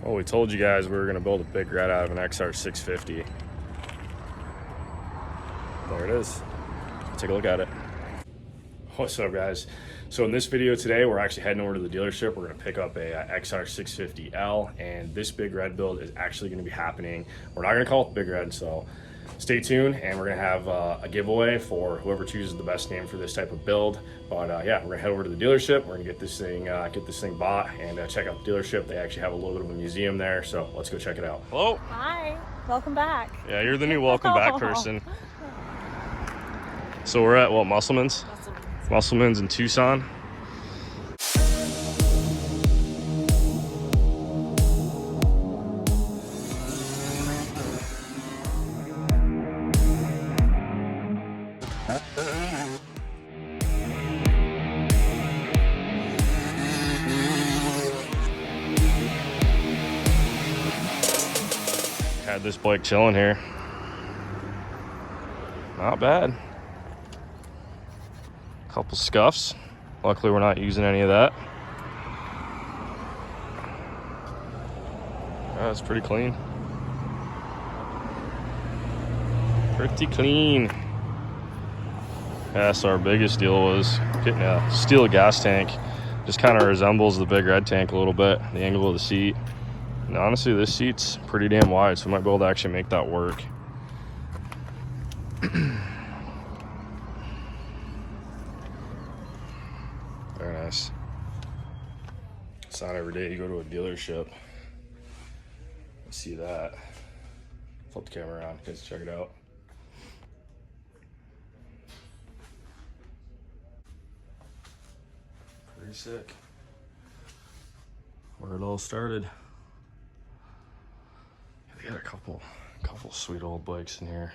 Well, we told you guys we were going to build a big red out of an XR650. There it is. Take a look at it. What's up, guys? So in this video today, we're actually heading over to the dealership. We're going to pick up a XR650L, and this big red build is actually going to be happening. We're not going to call it the big red, so stay tuned, and we're going to have a giveaway for whoever chooses the best name for this type of build. But yeah, we're going to head over to the dealership. We're going to get this thing bought and check out the dealership. They actually have a little bit of a museum there, so let's go check it out. Hello. Hi. Welcome back. Yeah, you're the new welcome back person. So we're at what, Musselman's? Musselman's in Tucson. Had this bike chilling here. Not bad. Couple scuffs. Luckily we're not using any of that. That's pretty clean. Pretty clean. Yeah, so our biggest deal was getting a steel gas tank. Just kind of resembles the big red tank a little bit, the angle of the seat. And honestly, this seat's pretty damn wide, so we might be able to actually make that work. Very nice. It's not every day you go to a dealership and see that. Flip the camera around, guys, check it out. Pretty sick. Where it all started. They got a couple sweet old bikes in here.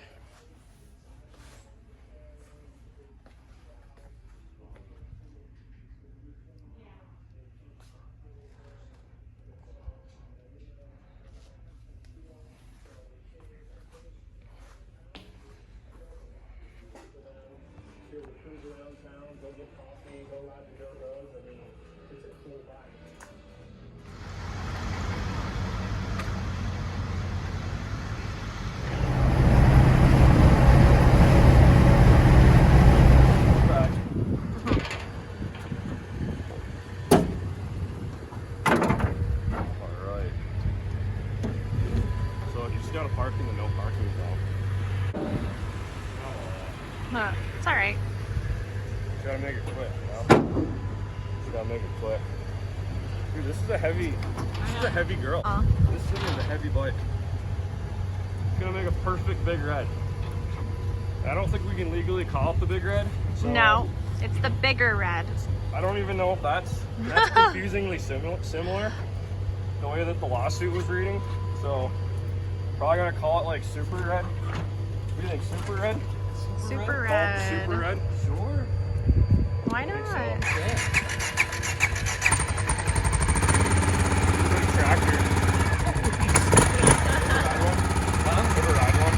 Got a parking and no parking zone. It's all right. You gotta make it quick, you know? You gotta make it quick. Dude, this is a heavy girl. This thing is a heavy bike. It's gonna make a perfect big red. I don't think we can legally call it the big red. So no, it's the bigger red. I don't even know if that's confusingly similar. The way that the lawsuit was reading. So probably gonna call it like super red. What do you think, super red? Super red. Super red? Sure. Why not? Tractor. Ever ride one?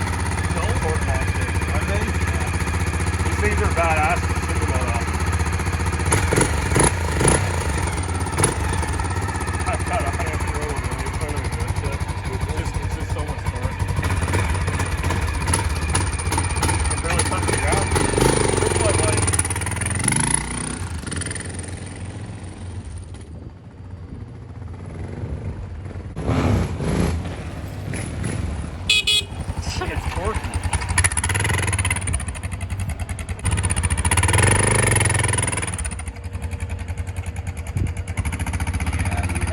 No. Torque monster. Are they? Yeah. These things are badass. Think about that. I've got a high road and it's kind of a good shit. It's just so much torque. I can barely touch the ground. It's like it's torquey.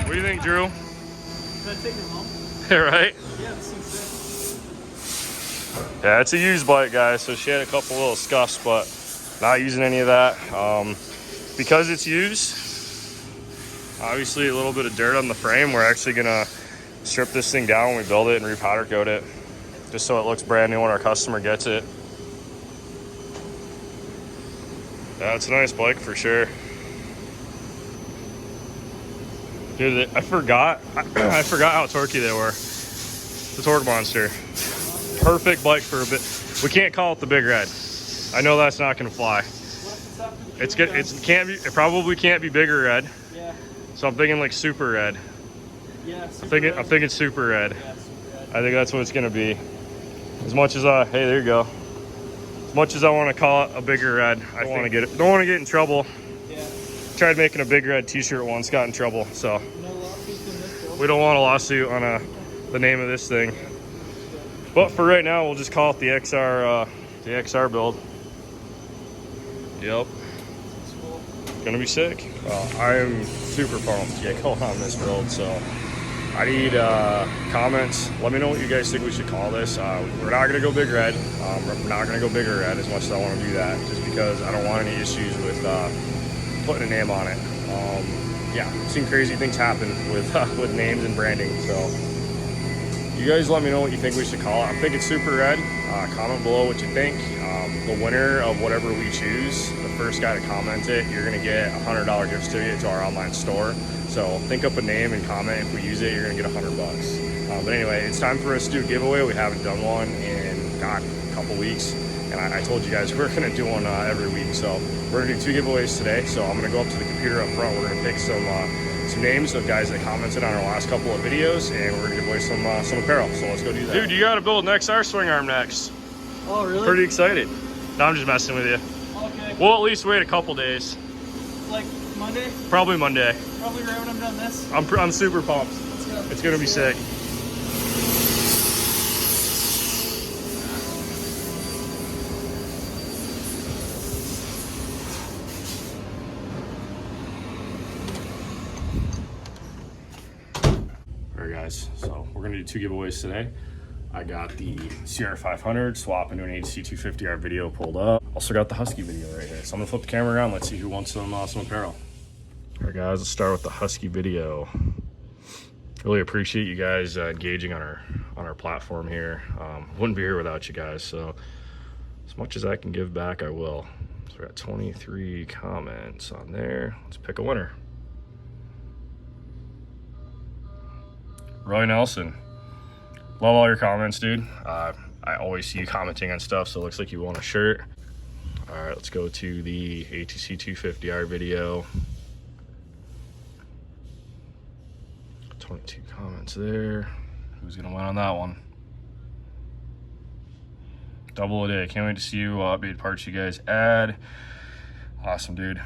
What do you think, Drew? Should I take it home? Yeah, right? Yeah, this thing's good. Yeah, it's a used bike, guys, so she had a couple little scuffs, but not using any of that. Because it's used, obviously a little bit of dirt on the frame. We're actually gonna strip this thing down when we build it and repowder coat it, just so it looks brand new when our customer gets it. Yeah, it's a nice bike for sure. Dude, I forgot how torquey they were. The torque monster. Perfect bike for a bit. We can't call it the big red. I know that's not gonna fly. It's good. It probably can't be bigger red. Yeah. So I'm thinking like super red. Yeah, I'm thinking super red. Yeah, super red. I think that's what it's gonna be. As much as hey, there you go. As much as I want to call it a bigger red, I don't want to get in trouble. Yeah. Tried making a big red t-shirt once, got in trouble. So No lawsuits in this build. we don't want a lawsuit on the name of this thing. But for right now, we'll just call it the XR build. Yep. It's cool. Gonna be sick. Well, I'm super pumped to get going on this build, so I need comments. Let me know what you guys think we should call this. We're not gonna go big red. We're not gonna go bigger red as much as I want to do that, just because I don't want any issues with putting a name on it. Yeah, I've seen crazy things happen with names and branding, so you guys let me know what you think we should call it. I'm thinking super red. Comment below what you think. The winner of whatever we choose, the first guy to comment it, you're gonna get a $100 gift certificate to our online store. So think up a name and comment. If we use it, you're gonna get $100. But anyway, it's time for us to do a giveaway. We haven't done one in, God, a couple weeks. And I told you guys we're gonna do one every week. So we're gonna do 2 giveaways today. So I'm gonna go up to the computer up front. We're gonna pick some names of guys that commented on our last couple of videos, and we're gonna give away some apparel. So let's go do that. Dude, you gotta build an XR swing arm next. Oh, really? Pretty excited. No, I'm just messing with you. Okay. We'll at least wait a couple days. Like Monday? Probably Monday. Probably right when I'm done this. I'm super pumped. Let's go. It's gonna be sick. Alright guys, so we're gonna do 2 giveaways today. I got the XR500 swap into an HC250R video pulled up. Also got the Husky video right here. So I'm gonna flip the camera around. Let's see who wants some apparel. All right guys, let's start with the Husky video. Really appreciate you guys engaging on our platform here. Wouldn't be here without you guys. So as much as I can give back, I will. So we got 23 comments on there. Let's pick a winner. Roy Nelson. Love all your comments, dude. I always see you commenting on stuff, so it looks like you want a shirt. All right, let's go to the ATC 250R video. 22 comments there. Who's gonna win on that one? Double a day. Can't wait to see you update parts you guys add. Awesome, dude.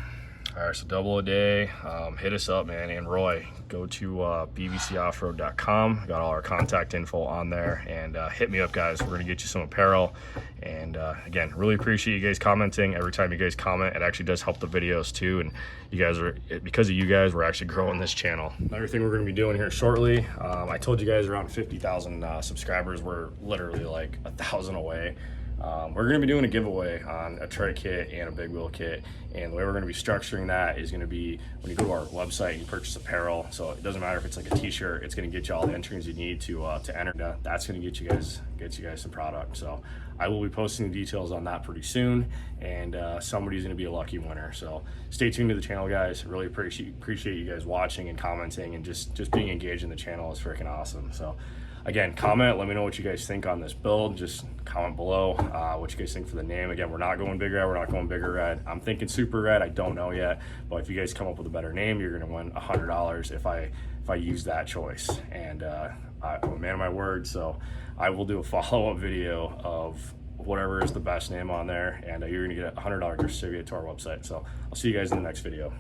All right, so double a day. Hit us up, man. And Roy, go to bbcoffroad.com. Got all our contact info on there, and hit me up, guys. We're gonna get you some apparel. And again, really appreciate you guys commenting. Every time you guys comment, it actually does help the videos too. And you guys because of you guys, we're actually growing this channel. Another thing we're gonna be doing here shortly. I told you guys around 50,000 subscribers. We're literally like 1,000 away. We're going to be doing a giveaway on a trike kit and a big wheel kit, and the way we're going to be structuring that is going to be when you go to our website and you purchase apparel. So it doesn't matter if it's like a t-shirt, it's going to get you all the entries you need to enter. That's going to get you guys some product. So I will be posting the details on that pretty soon, and somebody's going to be a lucky winner. So stay tuned to the channel, guys. Really appreciate you guys watching and commenting, and just being engaged in the channel is freaking awesome. So again, comment, let me know what you guys think on this build. Just comment below what you guys think for the name. Again, we're not going big red, we're not going bigger red. I'm thinking super red, I don't know yet. But if you guys come up with a better name, you're gonna win $100 if I use that choice. And I'm a man of my word, so I will do a follow-up video of whatever is the best name on there, and you're gonna get a $100 gift certificate to our website. So I'll see you guys in the next video.